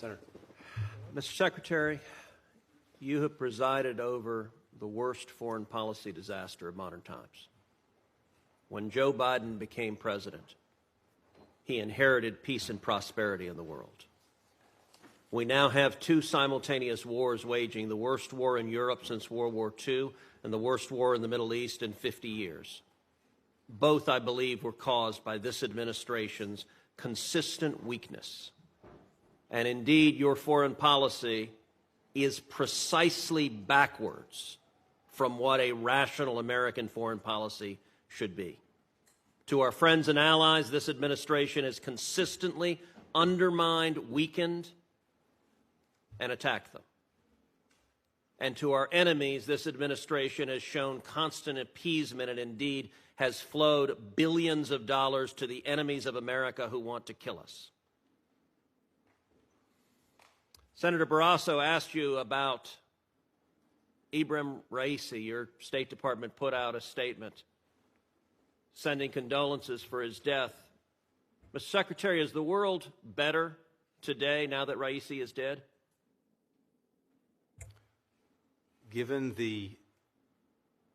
Senator. Mr. Secretary, you have presided over the worst foreign policy disaster of modern times. When Joe Biden became president, he inherited peace and prosperity in the world. We now have two simultaneous wars waging, the worst war in Europe since World War II and the worst war in the Middle East in 50 years. Both, I believe, were caused by this administration's consistent weakness. And indeed, your foreign policy is precisely backwards from what a rational American foreign policy should be. To our friends and allies, this administration has consistently undermined, weakened, and attacked them. And to our enemies, this administration has shown constant appeasement and indeed has flowed billions of dollars to the enemies of America who want to kill us. Senator Barrasso asked you about Ibrahim Raisi. Your State Department put out a statement sending condolences for his death. Mr. Secretary, is the world better today now that Raisi is dead? Given the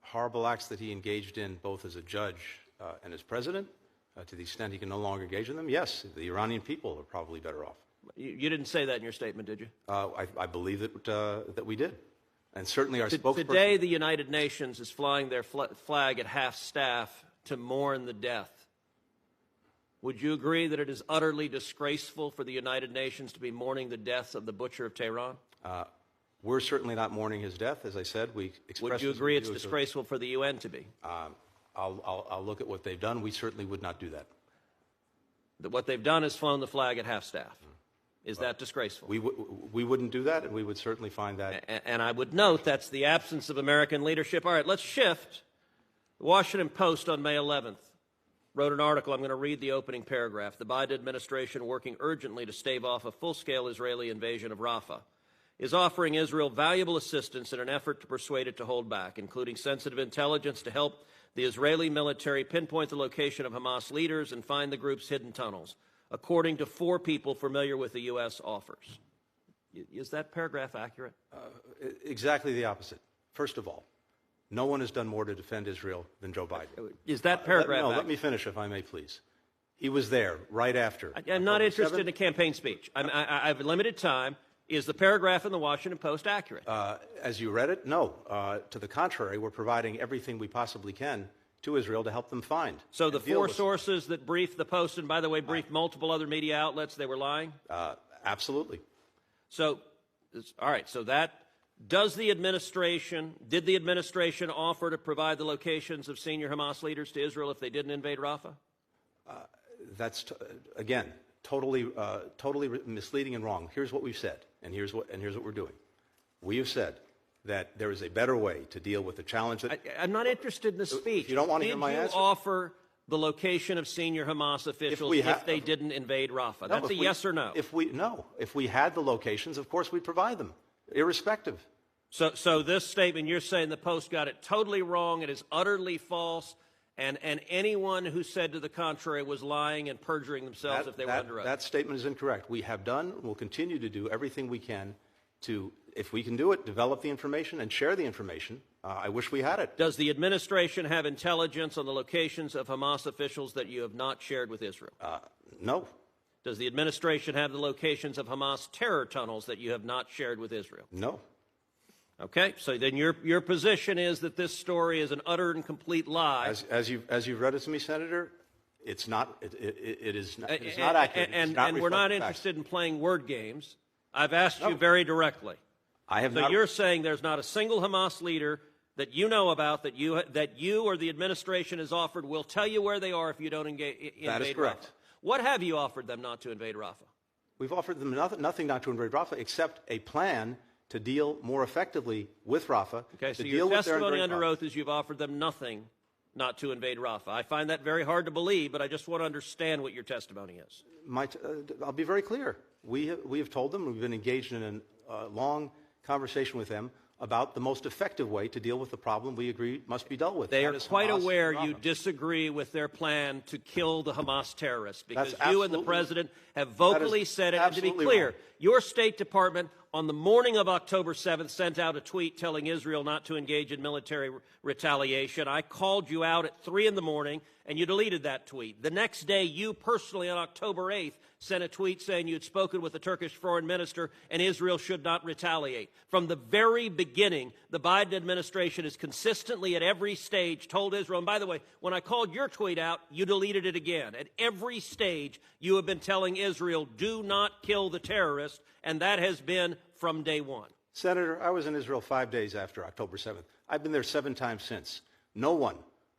horrible acts that he engaged in, both as a judge and as president, to the extent he can no longer engage in them, yes, the Iranian people are probably better off. You didn't say that in your statement, did you? I believe that we did. And certainly our spokesperson... Today, the United Nations is flying their flag at half-staff to mourn the death. Would you agree that it is utterly disgraceful for the United Nations to be mourning the death of the butcher of Tehran? We're certainly not mourning his death. As I said, we expressed... Would you agree it's disgraceful for the UN to be? I'll look at what they've done. We certainly would not do that. What they've done is flown the flag at half-staff. Is that disgraceful? We wouldn't do that, and we would certainly find that... And I would note that's the absence of American leadership. All right, let's shift. The Washington Post on May 11th wrote an article. I'm going to read the opening paragraph. The Biden administration, working urgently to stave off a full-scale Israeli invasion of Rafah, is offering Israel valuable assistance in an effort to persuade it to hold back, including sensitive intelligence to help the Israeli military pinpoint the location of Hamas leaders and find the group's hidden tunnels, according to 4 people familiar with the U.S. offers. Is that paragraph accurate? Exactly the opposite. First of all, no one has done more to defend Israel than Joe Biden. Is that paragraph accurate? Let me finish, if I may, please. He was there right after. I'm not interested in a campaign speech. I have limited time. Is the paragraph in the Washington Post accurate? As you read it, no. To the contrary, we're providing everything we possibly can to Israel to help them find. So the 4 sources that briefed the Post, and by the way, briefed multiple other media outlets, they were lying? Absolutely. So, all right, so that, did the administration offer to provide the locations of senior Hamas leaders to Israel if they didn't invade Rafah? That's, again, totally misleading and wrong. Here's what we've said, and here's what we're doing. We have said that there is a better way to deal with the challenge that... I'm not interested in the speech. If you don't want to hear my answer... Did you offer the location of senior Hamas officials if they didn't invade Rafah? That's a yes or no. If we had the locations, of course we'd provide them, irrespective. So this statement, you're saying the Post got it totally wrong, it is utterly false, and anyone who said to the contrary was lying and perjuring themselves if they were under oath. That statement is incorrect. We have done and will continue to do everything we can to, if we can do it, develop the information and share the information. I wish we had it. Does the administration have intelligence on the locations of Hamas officials that you have not shared with Israel? No. Does the administration have the locations of Hamas terror tunnels that you have not shared with Israel? No. Okay, so then your position is that this story is an utter and complete lie. As you've read it to me, Senator, it's not. It is not accurate. And we're not interested in playing word games. I've asked you very directly. I have not. So you're saying there's not a single Hamas leader that you know about that you or the administration has offered will tell you where they are if you don't invade Rafah. That is correct. What have you offered them not to invade Rafah? We've offered them nothing not to invade Rafah except a plan to deal more effectively with Rafah. Okay, so your testimony under oath is you've offered them nothing not to invade Rafah. I find that very hard to believe, but I just want to understand what your testimony is. I'll be very clear. We have told them, we've been engaged in a long conversation with them about the most effective way to deal with the problem we agree must be dealt with. They That are is quite Hamas aware and you Rafah. disagree with their plan to kill the Hamas terrorists because That's you and the absolutely- president have vocally said it. And to be absolutely clear, wrong. your State Department on the morning of October 7th sent out a tweet telling Israel not to engage in military retaliation. I called you out at 3 in the morning and you deleted that tweet. The next day, you personally on October 8th sent a tweet saying you had spoken with the Turkish foreign minister and Israel should not retaliate. From the very beginning, the Biden administration has consistently at every stage told Israel, and by the way, when I called your tweet out, you deleted it again. At every stage, you have been telling Israel, do not kill the terrorists, and that has been from day one. Senator, I was in Israel 5 days after October 7th. I've been there 7 times since. No one,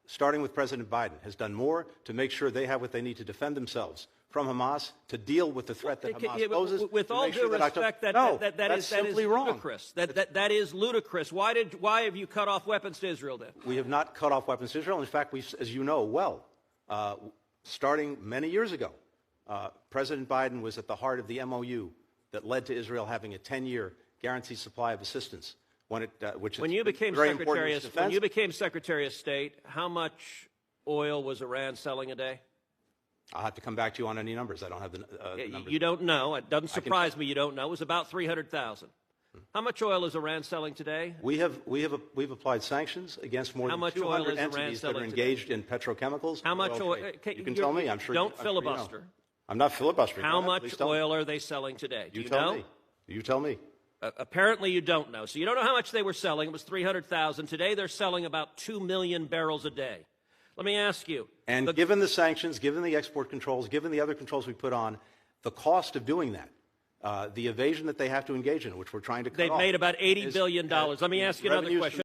starting with President Biden, has done more to make sure they have what they need to defend themselves from Hamas, to deal with the threat that Hamas poses. With to all make sure due respect, No, that that's is simply wrong. ludicrous. That is ludicrous. Why have you cut off weapons to Israel then? We have not cut off weapons to Israel. In fact, as you know well, starting many years ago, President Biden was at the heart of the MOU that led to Israel having a 10-year guaranteed supply of assistance. When you became Secretary of State, how much oil was Iran selling a day? I'll have to come back to you on any numbers. I don't have the numbers. You don't know. It doesn't surprise me you don't know. It was about 300,000. How much oil is Iran selling today? We've applied sanctions against more How than much oil 200 is Iran entities that are selling engaged in petrochemicals. How much oil? You can tell me. I'm sure. Don't I'm sure you know. filibuster. I'm not filibustering. How Go ahead. much Please tell me. oil are they selling today? Do you tell know? me. You tell me. Apparently you don't know. So you don't know how much they were selling. It was 300,000. Today they're selling about 2 million barrels a day. Let me ask you. And given the sanctions, given the export controls, given the other controls we put on, the cost of doing that, the evasion that they have to engage in, which we're trying to cut off. They've made about $80 billion. Let me ask you another revenues question.